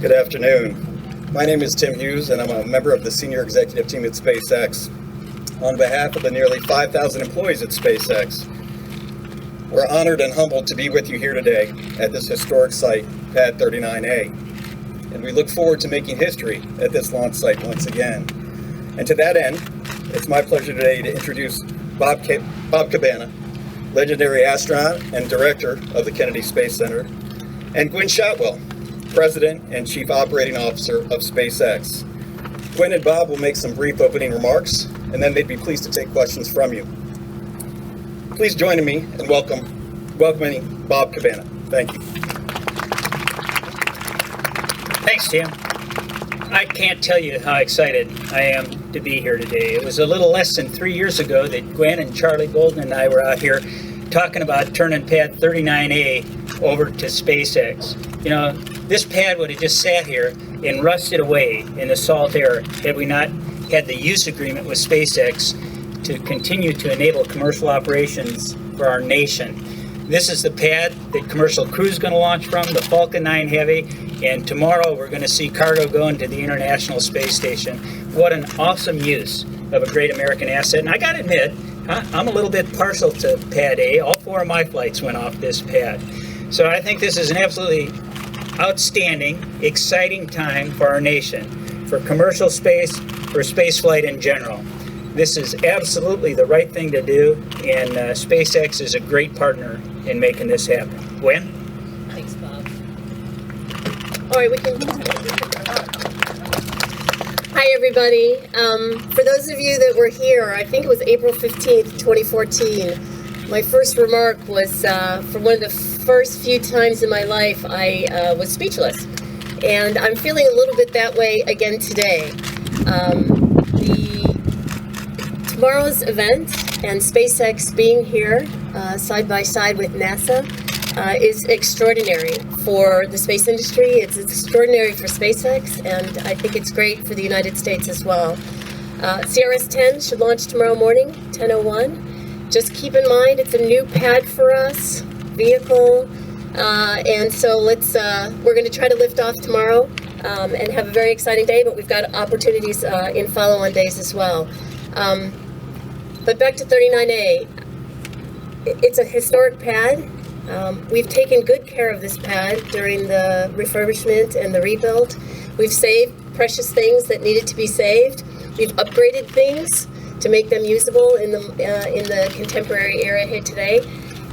Good afternoon. My name is Tim Hughes, and I'm a member of the senior executive team at SpaceX. On behalf of the nearly 5,000 employees at SpaceX, we're honored and humbled to be with you here today at this historic site, Pad 39A. And we look forward to making history at this launch site once again. And to that end, it's my pleasure today to introduce Bob Cabana, legendary astronaut and director of the Kennedy Space Center, and Gwynne Shotwell, President and Chief Operating Officer of SpaceX. Gwynne and Bob will make some brief opening remarks, and then they'd be pleased to take questions from you. Please join me in welcoming Bob Cabana. Thank you. Thanks, Tim. I can't tell you how excited I am to be here today. It was a little less than 3 years ago that Gwynne and Charlie Golden and I were out here talking about turning Pad 39A over to SpaceX. You know, this pad would have just sat here and rusted away in the salt air had we not had the use agreement with SpaceX to continue to enable commercial operations for our nation. This is the pad that commercial crew is going to launch from, the Falcon 9 Heavy, and tomorrow we're going to see cargo going to the International Space Station. What an awesome use of a great American asset. And I got to admit, I'm a little bit partial to Pad A. All 4 of my flights went off this pad. So I think this is an absolutely outstanding, exciting time for our nation, for commercial space, for space flight in general. This is absolutely the right thing to do, and SpaceX is a great partner in making this happen. Gwynne? Thanks, Bob. All right, we can. Hi, everybody. For those of you that were here, I think it was April 15th, 2014, my first remark was for one of the first few times in my life I was speechless. And I'm feeling a little bit that way again today. Tomorrow's event and SpaceX being here side by side with NASA is extraordinary for the space industry. It's extraordinary for SpaceX, and I think it's great for the United States as well. CRS-10 should launch tomorrow morning, 10:01. Just keep in mind it's a new pad for us, vehicle, and so we're going to try to lift off tomorrow and have a very exciting day, but we've got opportunities in follow-on days as well. But back to 39A, it's a historic pad. We've taken good care of this pad during the refurbishment and the rebuild. We've saved precious things that needed to be saved. We've upgraded things to make them usable in the contemporary era here today.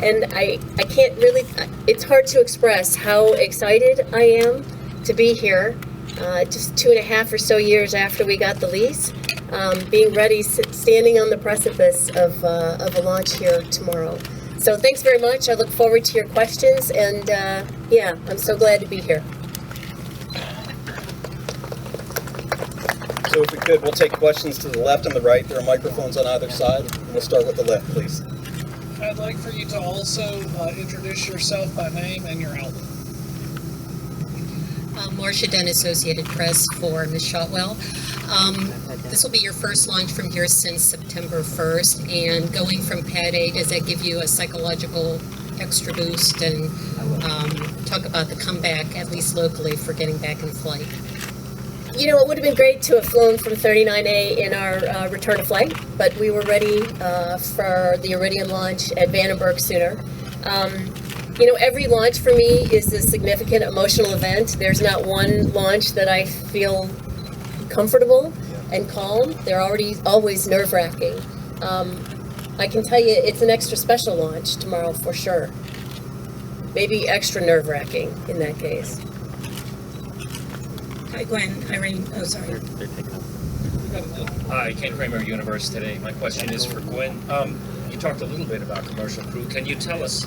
And I can't really, it's hard to express how excited I am to be here just 2.5 or so years after we got the lease. Being ready, standing on the precipice of a launch here tomorrow. So thanks very much. I look forward to your questions, and yeah, I'm so glad to be here. So if we could, we'll take questions to the left and the right. There are microphones on either side. We'll start with the left, please. I'd like for you to also introduce yourself by name and your outlet. Marcia Dunn, Associated Press for Ms. Shotwell. This will be your first launch from here since September 1st, and going from Pad A, does that give you a psychological extra boost? And talk about the comeback, at least locally, for getting back in flight. You know, it would have been great to have flown from 39A in our return to flight, but we were ready for the Iridium launch at Vandenberg sooner. You know, every launch for me is a significant emotional event. There's not one launch that I feel comfortable and calm. They're always nerve-wracking. I can tell you it's an extra special launch tomorrow for sure. Maybe extra nerve-wracking in that case. Hi, Gwen. Irene. Oh, sorry. Hi, Ken Kramer, Universe Today. My question is for Gwynne. You talked a little bit about commercial crew. Can you tell us,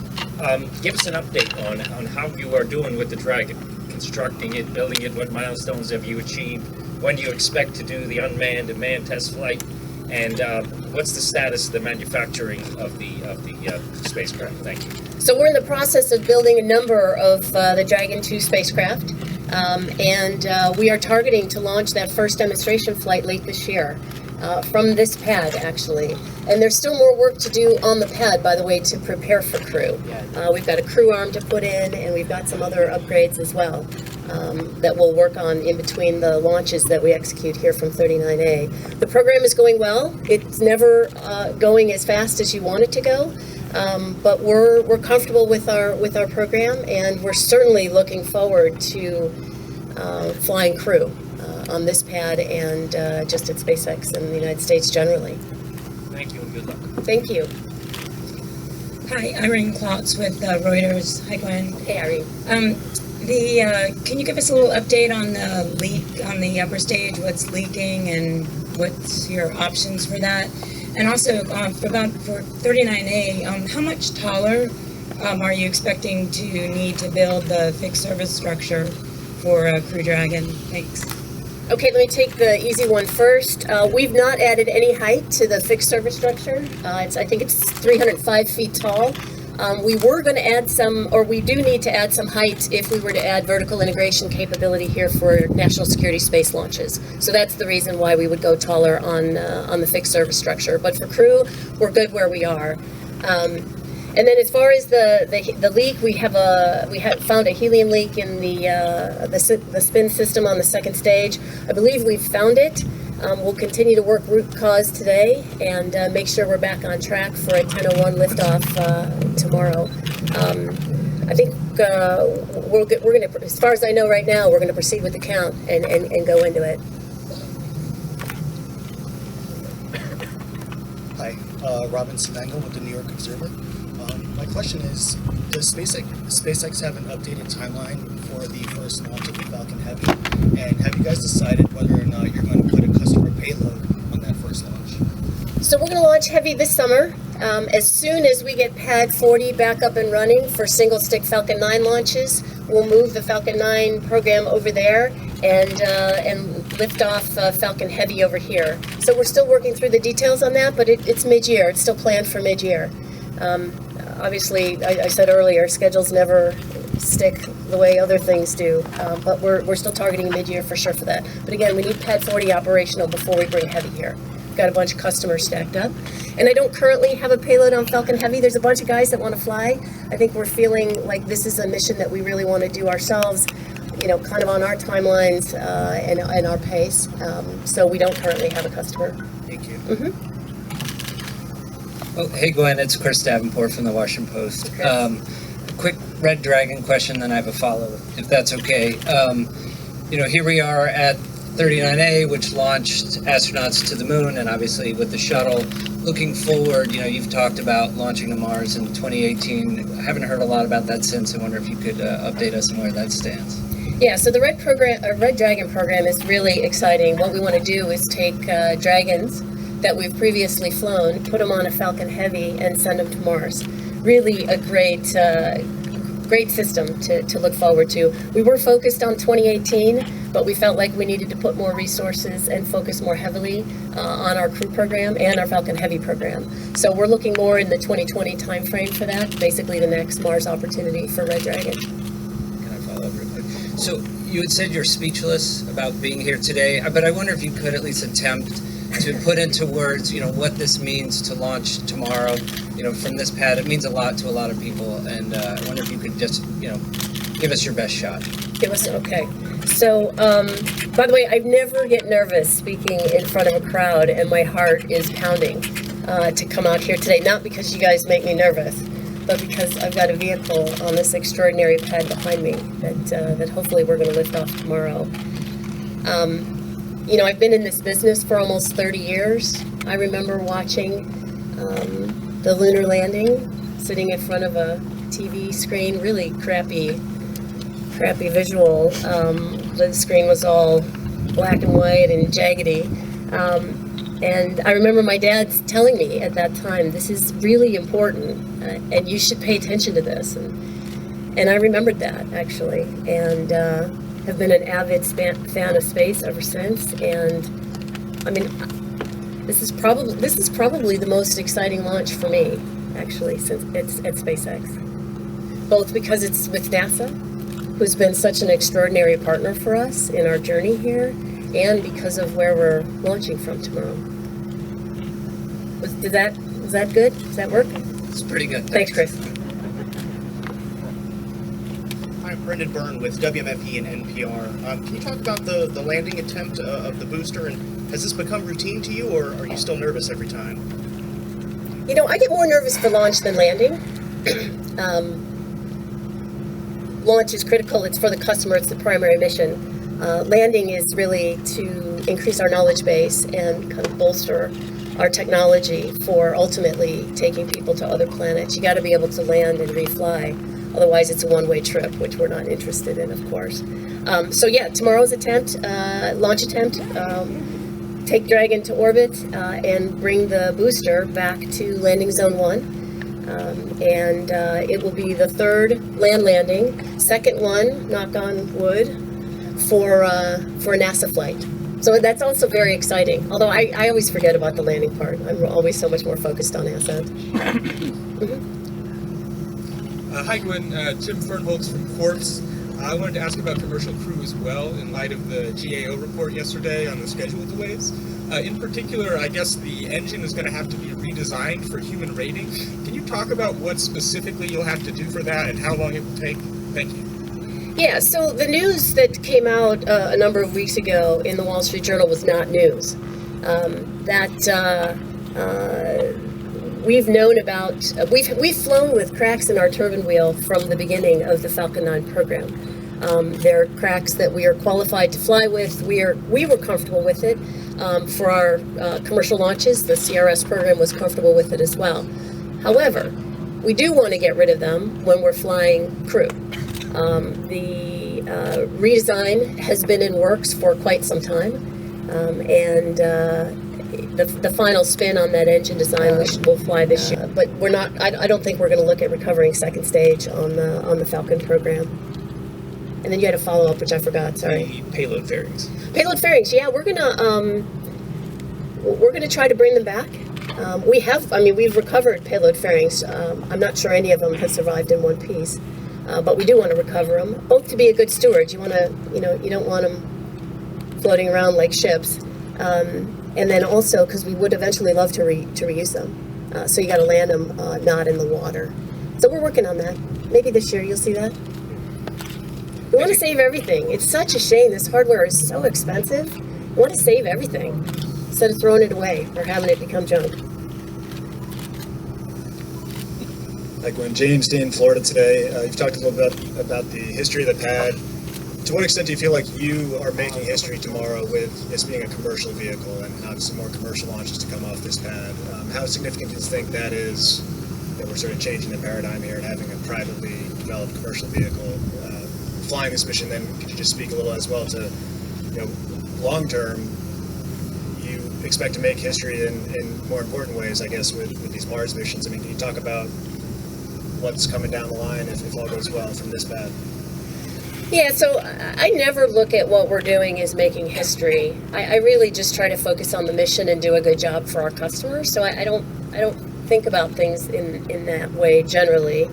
give us an update on how you are doing with the Dragon, constructing it, building it, what milestones have you achieved, when do you expect to do the unmanned and manned test flight, and what's the status of the manufacturing of the spacecraft? Thank you. So we're in the process of building a number of the Dragon 2 spacecraft, and we are targeting to launch that first demonstration flight late this year. From this pad, actually. And there's still more work to do on the pad, by the way, to prepare for crew. We've got a crew arm to put in, and we've got some other upgrades as well. that we'll work on in between the launches that we execute here from 39A. The program is going well. It's never going as fast as you want it to go, but we're comfortable with our program, and we're certainly looking forward to flying crew on this pad and just at SpaceX and the United States generally. Thank you and good luck. Thank you. Hi, Irene Klotz with Reuters. Hi, Gwen. Hey, Irene. Can you give us a little update on the leak on the upper stage? What's leaking and what's your options for that? And also for 39A, how much taller are you expecting to need to build the fixed service structure for Crew Dragon? Thanks. Okay, let me take the easy one first. We've not added any height to the fixed service structure. I think it's 305 feet tall. We were going to add some, or we do need to add some height if we were to add vertical integration capability here for national security space launches. So that's the reason why we would go taller on the fixed service structure. But for crew, we're good where we are. And then as far as the leak, we have found a helium leak in the spin system on the second stage. I believe we've found it. We'll continue to work root cause today and make sure we're back on track for a 10:01 liftoff tomorrow. I think we're going to, as far as I know right now, we're going to proceed with the count and go into it. Hi, Robin Simango with the New York Observer. My question is, does SpaceX have an updated timeline for the first launch of the Falcon Heavy? And have you guys decided whether or not you're going to put a customer payload on that first launch? So we're going to launch Heavy this summer. As soon as we get Pad 40 back up and running for single-stick Falcon 9 launches, we'll move the Falcon 9 program over there and lift off Falcon Heavy over here. So we're still working through the details on that, but it's mid-year. It's still planned for mid-year. Obviously, I said earlier, schedules never stick the way other things do, but we're still targeting mid-year for sure for that. But again, we need Pad 40 operational before we bring Heavy here. We've got a bunch of customers stacked up. And I don't currently have a payload on Falcon Heavy. There's a bunch of guys that want to fly. I think we're feeling like this is a mission that we really want to do ourselves, you know, kind of on our timelines and our pace. So we don't currently have a customer. Thank you. Mm-hmm. Oh, hey Gwen, it's Chris Davenport from the Washington Post. Chris. A quick Red Dragon question, then I have a follow-up, if that's okay. Here we are at 39A, which launched astronauts to the moon, and obviously with the shuttle. Looking forward, you've talked about launching to Mars in 2018. I haven't heard a lot about that since. I wonder if you could update us on where that stands. Yeah, so the Red Dragon program is really exciting. What we want to do is take Dragons that we've previously flown, put them on a Falcon Heavy, and send them to Mars. Really a great system to look forward to. We were focused on 2018, but we felt like we needed to put more resources and focus more heavily on our crew program and our Falcon Heavy program. So we're looking more in the 2020 timeframe for that, basically the next Mars opportunity for Red Dragon. Can I follow up real quick? So you had said you're speechless about being here today, but I wonder if you could at least attempt to put into words, what this means to launch tomorrow, from this pad. It means a lot to a lot of people, and I wonder if you could just, give us your best shot. Okay. So, by the way, I never get nervous speaking in front of a crowd, and my heart is pounding to come out here today. Not because you guys make me nervous, but because I've got a vehicle on this extraordinary pad behind me that hopefully we're going to lift off tomorrow. I've been in this business for almost 30 years. I remember watching the lunar landing, sitting in front of a TV screen, really crappy visual. The screen was all black and white and jaggedy. And I remember my dad telling me at that time, this is really important, and you should pay attention to this. And I remembered that, actually, and have been an avid fan of space ever since. And I mean, this is probably the most exciting launch for me, actually, since it's at SpaceX. Both because it's with NASA, who's been such an extraordinary partner for us in our journey here, and because of where we're launching from tomorrow. Was that good? Does that work? It's pretty good. Thanks, Chris. Hi, Brendan Byrne with WMFE and NPR. Can you talk about the landing attempt of the booster, and has this become routine to you, or are you still nervous every time? You know, I get more nervous for launch than landing. Launch is critical. It's for the customer. It's the primary mission. Landing is really to increase our knowledge base and kind of bolster our technology for ultimately taking people to other planets. You got to be able to land and refly. Otherwise, it's a one-way trip, which we're not interested in, of course. So yeah, tomorrow's launch attempt, take Dragon to orbit and bring the booster back to landing zone 1. And it will be the third land landing, second one, knock on wood, for a NASA flight. So that's also very exciting. Although I always forget about the landing part. I'm always so much more focused on ascent. Hi, Gwynne. Tim Fernholtz from Quartz. I wanted to ask about Commercial Crew as well, in light of the GAO report yesterday on the schedule delays. In particular, I guess the engine is going to have to be redesigned for human rating. Can you talk about what specifically you'll have to do for that and how long it will take? Thank you. Yeah, so the news that came out a number of weeks ago in the Wall Street Journal was not news. We've known about, we've flown with cracks in our turbine wheel from the beginning of the Falcon 9 program. They're cracks that we are qualified to fly with. We were comfortable with it for our commercial launches. The CRS program was comfortable with it as well. However, we do want to get rid of them when we're flying crew. The redesign has been in works for quite some time, and the final spin on that engine design will fly this year. But we're not. I don't think we're going to look at recovering second stage on the Falcon program. And then you had a follow up, which I forgot. Sorry. The payload fairings. Payload fairings. Yeah, we're gonna try to bring them back. We've recovered payload fairings. I'm not sure any of them have survived in one piece. But we do want to recover them, both to be a good steward. You want to, you don't want them floating around like ships, and then also because we would eventually love to reuse them. So you got to land them not in the water. So we're working on that. Maybe this year you'll see that. We want to save everything. It's such a shame. This hardware is so expensive. We want to save everything instead of throwing it away or having it become junk. Hi, Gwynne. James Dean, Florida today. You've talked a little bit about the history of the pad. To what extent do you feel like you are making history tomorrow with this being a commercial vehicle and obviously more commercial launches to come off this pad? How significant do you think that is, that we're sort of changing the paradigm here and having a privately developed commercial vehicle flying this mission? Then could you just speak a little as well to, long term, you expect to make history in more important ways, I guess, with these Mars missions? I mean, can you talk about what's coming down the line if all goes well from this pad? Yeah, so I never look at what we're doing as making history. I really just try to focus on the mission and do a good job for our customers. So I don't think about things in that way generally.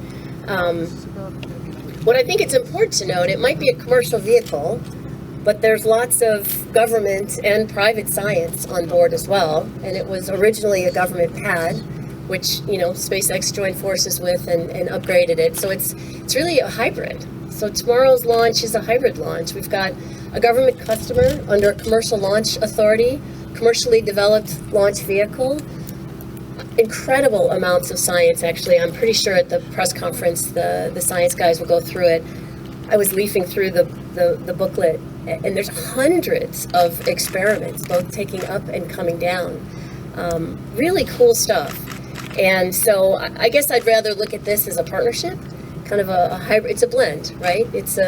What I think it's important to note, it might be a commercial vehicle, but there's lots of government and private science on board as well. And it was originally a government pad, which SpaceX joined forces with and upgraded it. So it's really a hybrid. So tomorrow's launch is a hybrid launch. We've got a government customer under a commercial launch authority, commercially developed launch vehicle, incredible amounts of science. Actually, I'm pretty sure at the press conference the science guys will go through it. I was leafing through the booklet, and there's hundreds of experiments, both taking up and coming down. Really cool stuff. And so I guess I'd rather look at this as a partnership, kind of a hybrid. It's a blend, right? It's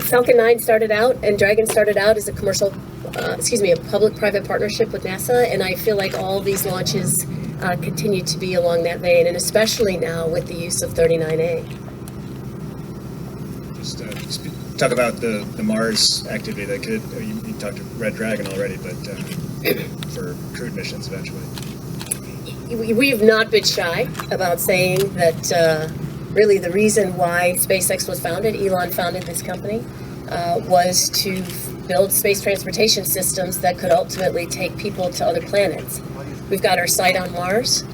Falcon 9 started out and Dragon started out as a public-private partnership with NASA, and I feel like all these launches continue to be along that vein, and especially now with the use of 39A. Just talk about the Mars activity that could, you talked to Red Dragon already, but for crewed missions eventually. We've not been shy about saying that really the reason why SpaceX was founded, Elon founded this company, was to build space transportation systems that could ultimately take people to other planets. We've got our sight on Mars.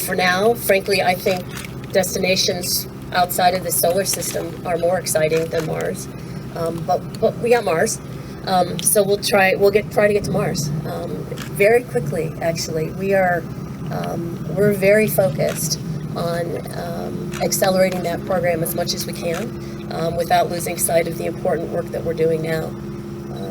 For now, frankly, I think destinations outside of the solar system are more exciting than Mars. But we got Mars. So we'll try to get to Mars very quickly. Actually, we're very focused on accelerating that program as much as we can, without losing sight of the important work that we're doing now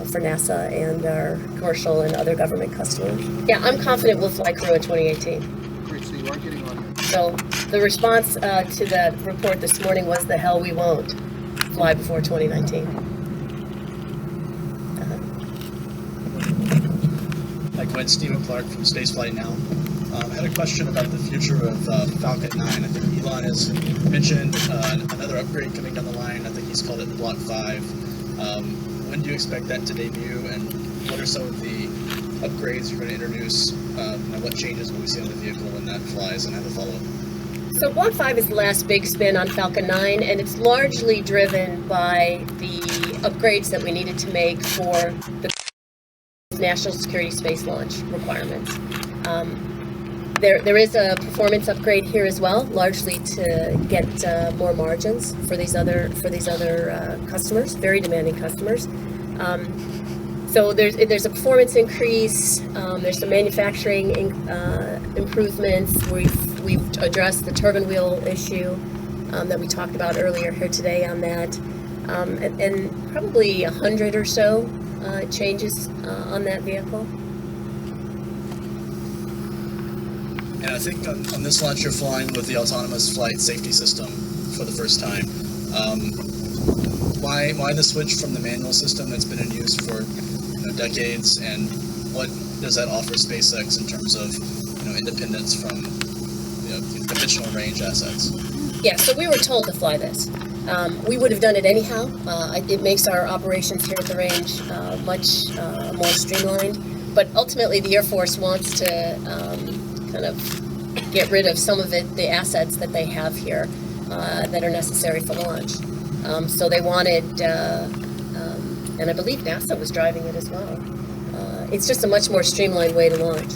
for NASA and our commercial and other government customers. Yeah, I'm confident we'll fly Crew in 2018. Great, so you are getting on. So the response to that report this morning was, the hell we won't fly before 2019. Hi, Gwynne, Stephen Clark from Spaceflight Now. I had a question about the future of Falcon 9. I think Elon has mentioned another upgrade coming down the line. I think he's called it Block 5. When do you expect that to debut, and what are some of the upgrades you're going to introduce? What changes will we see on the vehicle when that flies? And I have a follow-up. So Block 5 is the last big spin on Falcon 9, and it's largely driven by the upgrades that we needed to make for the national security space launch requirements. There is a performance upgrade here as well, largely to get more margins for these other customers, very demanding customers. So there's a performance increase. There's some manufacturing improvements. We've addressed the turbine wheel issue that we talked about earlier here today on that, and probably 100 or so changes on that vehicle. And I think on this launch you're flying with the autonomous flight safety system for the first time. Why the switch from the manual system that's been in use for decades, and what does that offer SpaceX in terms of independence from conventional range assets? Yeah, so we were told to fly this. We would have done it anyhow. It makes our operations here at the range much more streamlined. But ultimately, the Air Force wants to kind of get rid of some of the assets that they have here that are necessary for launch. So they wanted, and I believe NASA was driving it as well. It's just a much more streamlined way to launch,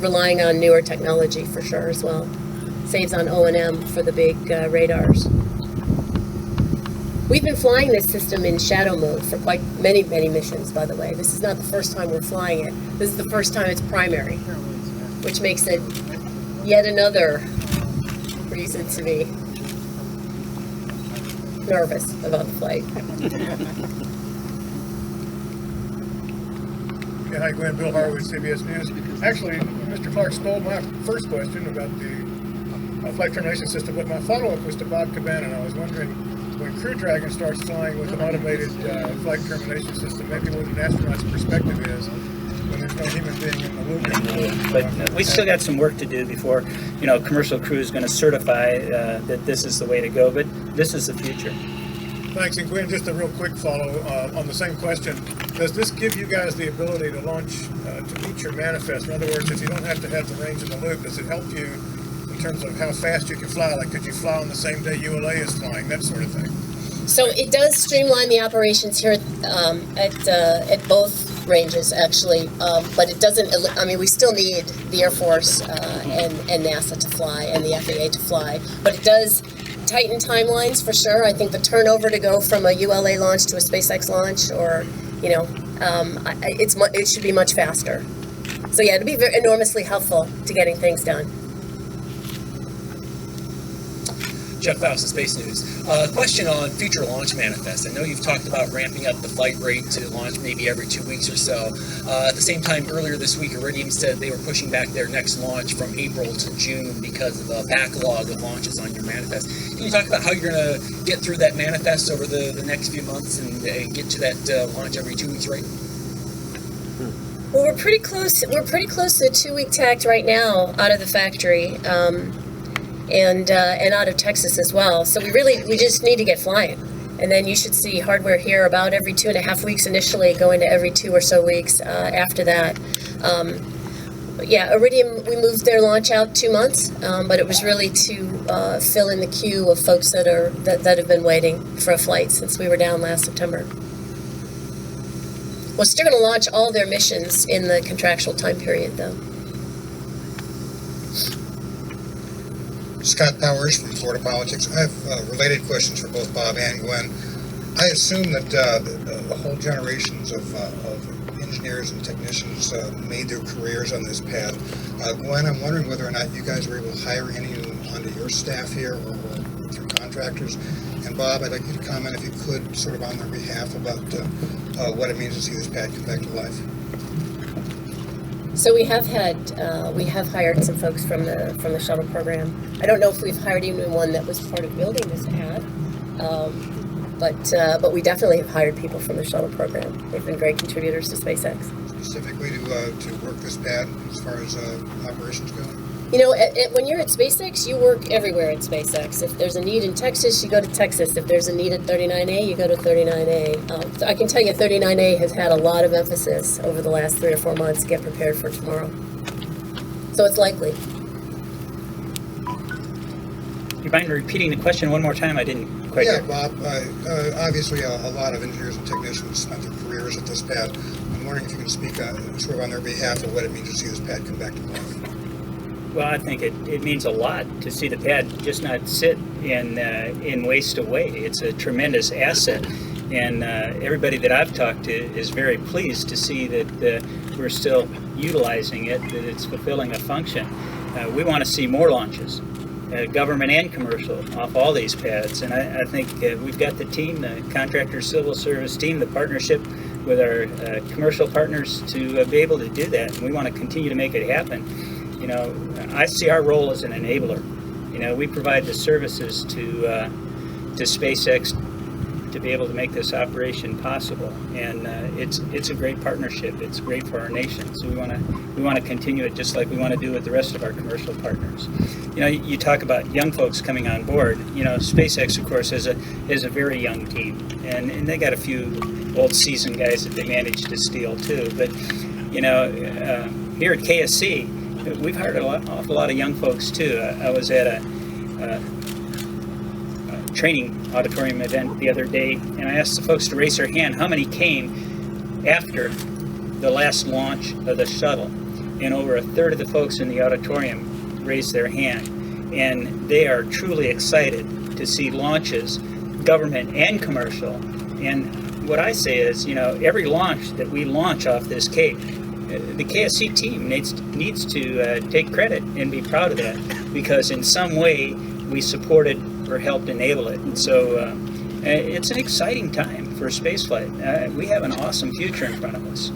relying on newer technology for sure as well. Saves on O&M for the big radars. We've been flying this system in shadow mode for quite many missions, by the way. This is not the first time we're flying it. This is the first time it's primary, which makes it yet another reason to be nervous about the flight. Yeah, hi, Gwynne. Bill Harwood, CBS News. Actually, Mr. Clark stole my first question about the flight termination system, but my follow-up was to Bob Cabana, and I was wondering, when Crew Dragon starts flying with an automated flight termination system, maybe what an astronaut's perspective is when there's no human being in the loop. But we still got some work to do before, commercial crew is going to certify that this is the way to go. But this is the future. Thanks, and Gwynne, just a real quick follow on the same question. Does this give you guys the ability to launch to meet your manifest? In other words, if you don't have to have the range in the loop, does it help you in terms of how fast you can fly? Like, could you fly on the same day ULA is flying, that sort of thing? So it does streamline the operations here at both ranges, actually, but it doesn't. I mean, we still need the Air Force and NASA to fly, and the FAA to fly, but it does tighten timelines for sure. I think the turnover to go from a ULA launch to a SpaceX launch, or it should be much faster. So yeah, it'll be enormously helpful to getting things done. Jeff Faust of Space News. Question on future launch manifests. I know you've talked about ramping up the flight rate to launch maybe every 2 weeks or so. At the same time, earlier this week, Iridium said they were pushing back their next launch from April to June because of a backlog of launches on your manifest. Can you talk about how you're going to get through that manifest over the next few months and get to that launch every 2 weeks rate? Well, we're pretty close. We're pretty close to the 2-week takt right now out of the factory. And out of Texas as well. So we just need to get flying. And then you should see hardware here about every 2.5 weeks initially, going to every 2 or so weeks after that. Iridium, we moved their launch out 2 months, but it was really to fill in the queue of folks that have been waiting for a flight since we were down last September. We're still going to launch all their missions in the contractual time period, though. Scott Powers from Florida Politics. I have related questions for both Bob and Gwynne. I assume that the whole generations of engineers and technicians made their careers on this pad. Gwynne, I'm wondering whether or not you guys were able to hire any of them onto your staff here or through contractors. And Bob, I'd like you to comment, if you could, sort of on their behalf about what it means to see this pad come back to life. So we have hired some folks from the shuttle program. I don't know if we've hired anyone that was part of building this pad, but we definitely have hired people from the shuttle program. They've been great contributors to SpaceX. Specifically to work this pad as far as operations go? You know, when you're at SpaceX, you work everywhere at SpaceX. If there's a need in Texas, you go to Texas. If there's a need at 39A, you go to 39A. So I can tell you 39A has had a lot of emphasis over the last 3 or 4 months to get prepared for tomorrow. So it's likely. You mind repeating the question one more time? I didn't quite hear. Bob, obviously a lot of engineers and technicians spent their careers at this pad. I'm wondering if you can speak sort of on their behalf of what it means to see this pad come back to life. Well, I think it means a lot to see the pad just not sit in waste away. It's a tremendous asset, and everybody that I've talked to is very pleased to see that we're still utilizing it, that it's fulfilling a function. We want to see more launches, government and commercial, off all these pads, and I think we've got the team, the contractor civil service team, the partnership with our commercial partners to be able to do that, and we want to continue to make it happen. You know, I see our role as an enabler. You know, we provide the services to SpaceX to be able to make this operation possible, and it's a great partnership. It's great for our nation. So we want to continue it just like we want to do with the rest of our commercial partners. You know, you talk about young folks coming on board. You know, SpaceX, of course, is a very young team, and they got a few old seasoned guys that they managed to steal too. But you know, here at KSC, we've hired an awful lot of young folks too. I was at a training auditorium event the other day, and I asked the folks to raise their hand how many came after the last launch of the shuttle, and over a third of the folks in the auditorium raised their hand, and they are truly excited to see launches, government and commercial. And what I say is, you know, every launch that we launch off this Cape, the KSC team needs to take credit and be proud of that, because in some way we supported or helped enable it. And so it's an exciting time for spaceflight. We have an awesome future in front of us.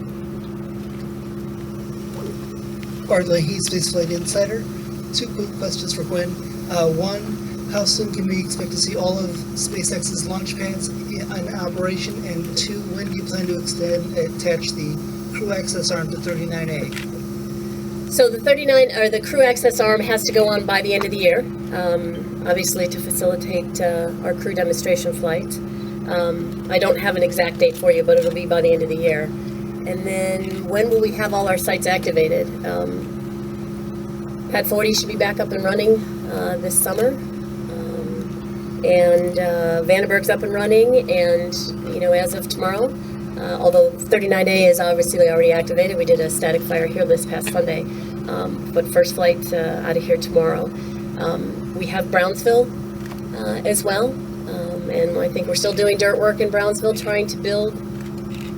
Bart Leahy, Spaceflight Insider. 2 quick questions for Gwynne. One, how soon can we expect to see all of SpaceX's launch pads in operation? And 2, when do you plan to attach the crew access arm to 39A? So the crew access arm has to go on by the end of the year, obviously to facilitate our crew demonstration flight. I don't have an exact date for you, but it'll be by the end of the year. And then when will we have all our sites activated? Pad 40 should be back up and running this summer. And Vandenberg's up and running, and you know, as of tomorrow, although 39A is obviously already activated, we did a static fire here this past Sunday, but first flight out of here tomorrow. We have Brownsville as well, and I think we're still doing dirt work in Brownsville, trying to build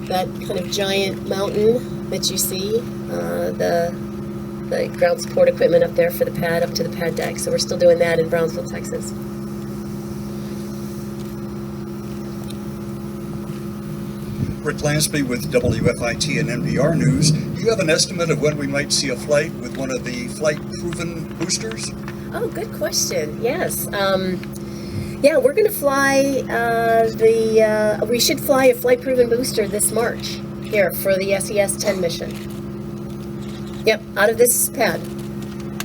that kind of giant mountain that you see, the ground support equipment up there for the pad, up to the pad deck. So we're still doing that in Brownsville, Texas. Rick Lansby with WFIT and NPR News. Do you have an estimate of when we might see a flight with one of the flight-proven boosters? Oh, good question. Yes. Yeah, we're going to fly we should fly a flight-proven booster this March here for the SES-10 mission. Yep, out of this pad.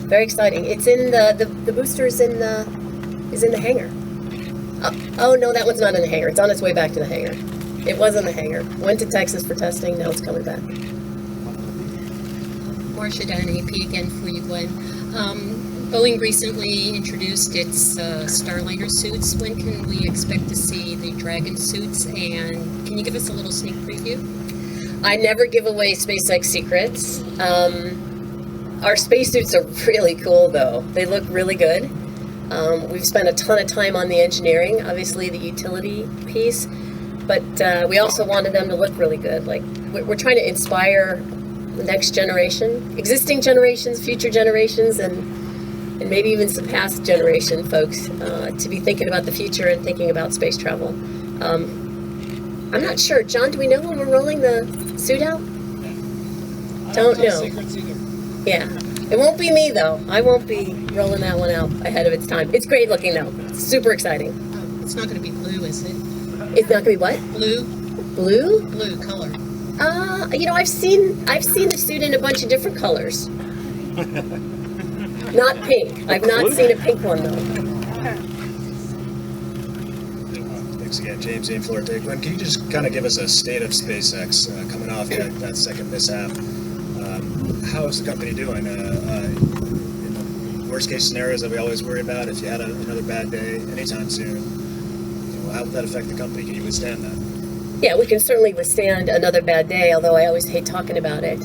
Very exciting. It's in the booster is in the hangar. Oh no, that one's not in the hangar. It's on its way back to the hangar. It was in the hangar. Went to Texas for testing. Now it's coming back. Marcia Dunn, AP again for you, Gwynne. Boeing recently introduced its Starliner suits. When can we expect to see the Dragon suits? And can you give us a little sneak preview? I never give away SpaceX secrets. Our spacesuits are really cool, though. They look really good. We've spent a ton of time on the engineering, obviously the utility piece, but we also wanted them to look really good. Like, we're trying to inspire the next generation, existing generations, future generations, and maybe even some past generation folks to be thinking about the future and thinking about space travel. I'm not sure. John, do we know when we're rolling the suit out? Don't know. Yeah. It won't be me, though. I won't be rolling that one out ahead of its time. It's great looking, though. It's super exciting. It's not going to be blue, is it? It's not going to be what? Blue. Blue? Blue color. I've seen the suit in a bunch of different colors. Not pink. I've not seen a pink one, though. Thanks again, James Dean, Florida. Gwynne, can you just kind of give us a state of SpaceX coming off that second mishap? How is the company doing? In the worst case scenarios that we always worry about, if you had another bad day anytime soon, how would that affect the company? Can you withstand that? Yeah, we can certainly withstand another bad day, although I always hate talking about it.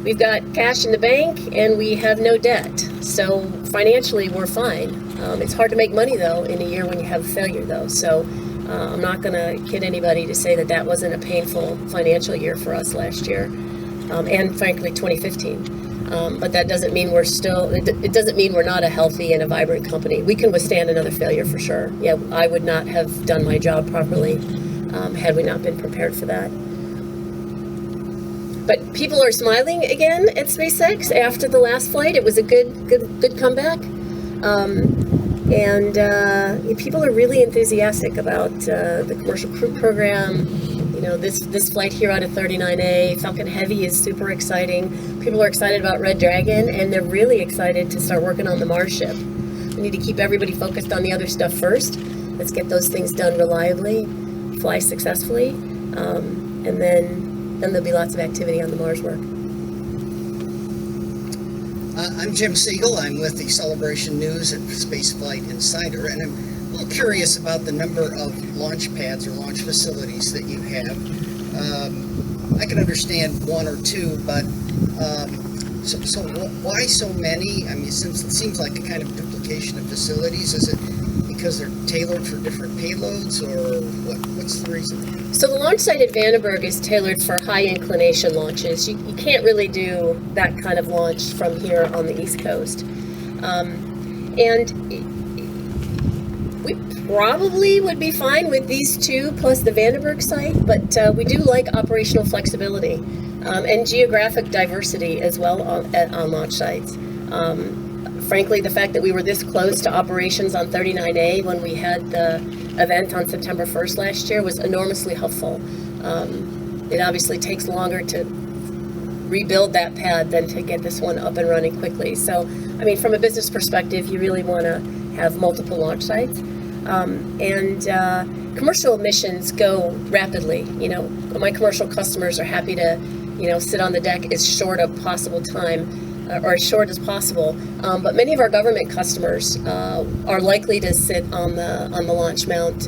We've got cash in the bank and we have no debt. So financially, we're fine. It's hard to make money, though, in a year when you have a failure, though. So I'm not going to kid anybody to say that wasn't a painful financial year for us last year, and frankly, 2015. But that doesn't mean it doesn't mean we're not a healthy and a vibrant company. We can withstand another failure for sure. Yeah, I would not have done my job properly had we not been prepared for that. But people are smiling again at SpaceX after the last flight. It was a good comeback. And people are really enthusiastic about the commercial crew program. This flight here out of 39A, Falcon Heavy is super exciting. People are excited about Red Dragon, and they're really excited to start working on the Mars ship. We need to keep everybody focused on the other stuff first. Let's get those things done reliably, fly successfully, and then there'll be lots of activity on the Mars work. I'm Jim Siegel. I'm with the Celebration News at Spaceflight Insider, and I'm a little curious about the number of launch pads or launch facilities that you have. I can understand one or two, but so why so many? I mean, since it seems like a kind of duplication of facilities, is it because they're tailored for different payloads, or what's the reason? So the launch site at Vandenberg is tailored for high inclination launches. You can't really do that kind of launch from here on the East Coast. And we probably would be fine with these two plus the Vandenberg site, but we do like operational flexibility and geographic diversity as well on launch sites. Frankly, the fact that we were this close to operations on 39A when we had the event on September 1st last year was enormously helpful. It obviously takes longer to rebuild that pad than to get this one up and running quickly. So, I mean, from a business perspective, you really want to have multiple launch sites. And commercial missions go rapidly. My commercial customers are happy to, sit on the deck as short a possible time, or as short as possible. But many of our government customers are likely to sit on the launch mount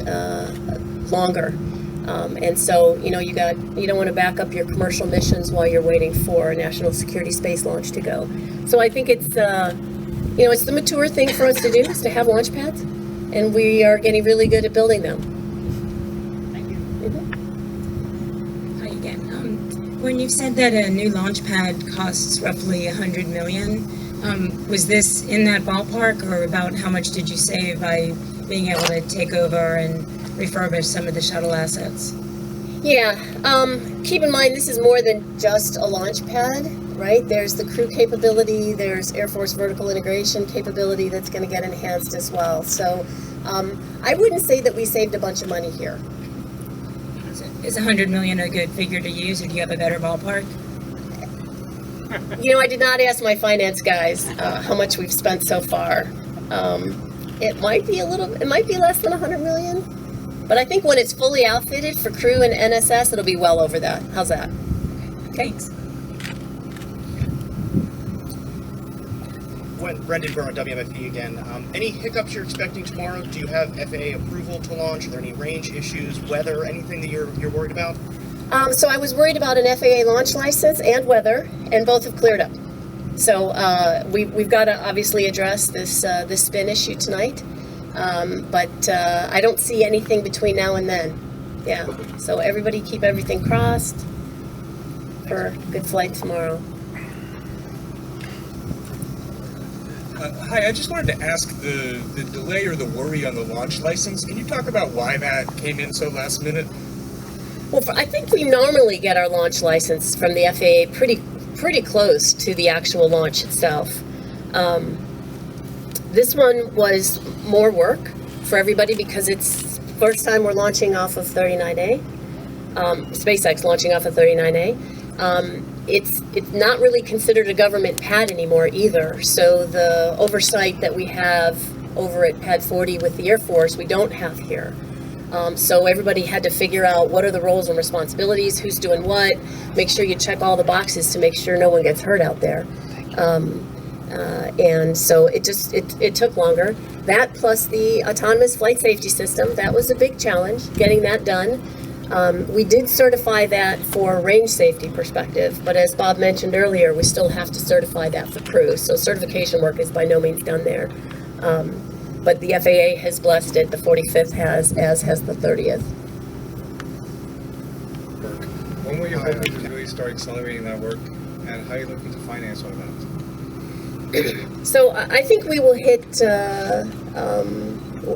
longer. And so, you don't want to back up your commercial missions while you're waiting for a national security space launch to go. So I think it's the mature thing for us to do is to have launch pads, and we are getting really good at building them. Thank you. Hi again. When you said that a new launch pad costs roughly $100 million, was this in that ballpark, or about how much did you save by being able to take over and refurbish some of the shuttle assets? Yeah, keep in mind this is more than just a launch pad, right? There's the crew capability, there's Air Force vertical integration capability that's going to get enhanced as well. So I wouldn't say that we saved a bunch of money here. Is $100 million a good figure to use, or do you have a better ballpark? I did not ask my finance guys how much we've spent so far. It might be less than $100 million, but I think when it's fully outfitted for crew and NSS, it'll be well over that. How's that? Thanks. Brendan Burma, WMFP again. Any hiccups you're expecting tomorrow? Do you have FAA approval to launch? Are there any range issues, weather, anything that you're worried about? So I was worried about an FAA launch license and weather, and both have cleared up. So we've got to obviously address this spin issue tonight, but I don't see anything between now and then. Yeah, so everybody keep everything crossed for a good flight tomorrow. Hi, I just wanted to ask the delay or the worry on the launch license. Can you talk about why that came in so last minute? Well, I think we normally get our launch license from the FAA pretty close to the actual launch itself. This one was more work for everybody because it's first time we're launching off of 39A. SpaceX launching off of 39A. It's not really considered a government pad anymore either. So the oversight that we have over at Pad 40 with the Air Force, we don't have here. So everybody had to figure out what are the roles and responsibilities, who's doing what, make sure you check all the boxes to make sure no one gets hurt out there. And so it took longer. That plus the autonomous flight safety system, that was a big challenge, getting that done. We did certify that for range safety perspective, but as Bob mentioned earlier, we still have to certify that for crew. So certification work is by no means done there. But the FAA has blessed it, the 45th has, as has the 30th. When will you hope to really start accelerating that work, and how are you looking to finance all that? So I think we will hit,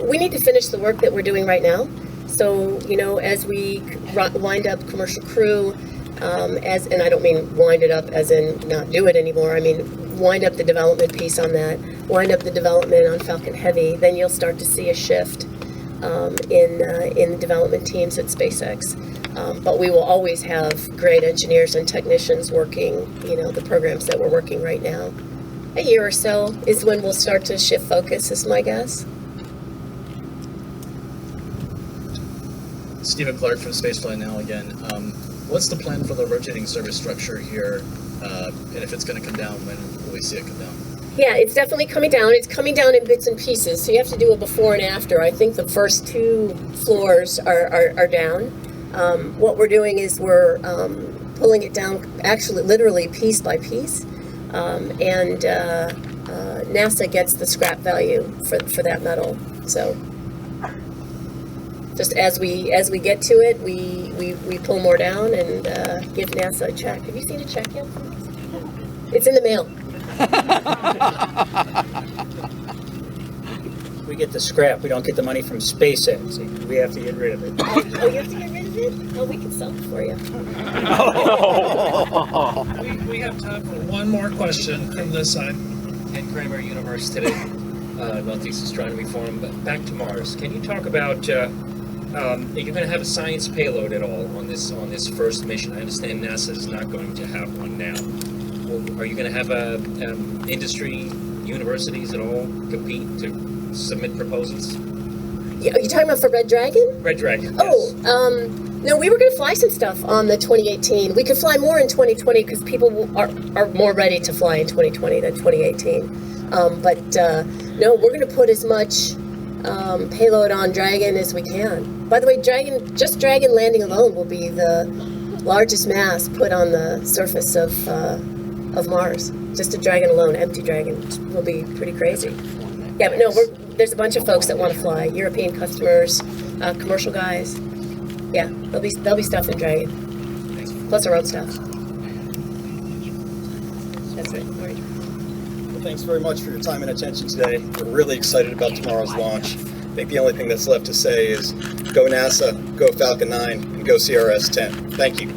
we need to finish the work that we're doing right now. So, you know, as we wind up commercial crew, and I don't mean wind it up as in not do it anymore, I mean wind up the development piece on that, wind up the development on Falcon Heavy, then you'll start to see a shift in the development teams at SpaceX. But we will always have great engineers and technicians working, you know, the programs that we're working right now. A year or so is when we'll start to shift focus, is my guess. Stephen Clark from Spaceflight Now again. What's the plan for the rotating service structure here? And if it's going to come down, when will we see it come down? Yeah, it's definitely coming down. It's coming down in bits and pieces, so you have to do a before and after. I think the first 2 floors are down. What we're doing is we're pulling it down, actually literally piece by piece, and NASA gets the scrap value for that metal. So just as we get to it, we pull more down and give NASA a check. Have you seen a check yet? It's in the mail. We get the scrap. We don't get the money from SpaceX. We have to get rid of it. Oh, you have to get rid of it? Oh, we can sell it for you. We have time for one more question from this side. Ken Kramer, Universe Today, Northeast Astronomy Forum. But back to Mars. Can you talk about are you going to have a science payload at all on this first mission? I understand NASA is not going to have one now. Well, are you going to have industry universities at all compete to submit proposals? Yeah, are you talking about for Red Dragon? Red Dragon. Yes. Oh, no, we were going to fly some stuff on the 2018. We could fly more in 2020 because people are more ready to fly in 2020 than 2018. But no, we're going to put as much payload on Dragon as we can. By the way, Dragon landing alone will be the largest mass put on the surface of Mars. Just a Dragon alone, empty Dragon, will be pretty crazy. Yeah, but no, there's a bunch of folks that want to fly. European customers, commercial guys. Yeah, there'll be stuff in Dragon. Plus our own stuff. That's it. Well, thanks very much for your time and attention today. We're really excited about tomorrow's launch. I think the only thing that's left to say is go NASA, go Falcon 9, and go CRS-10. Thank you.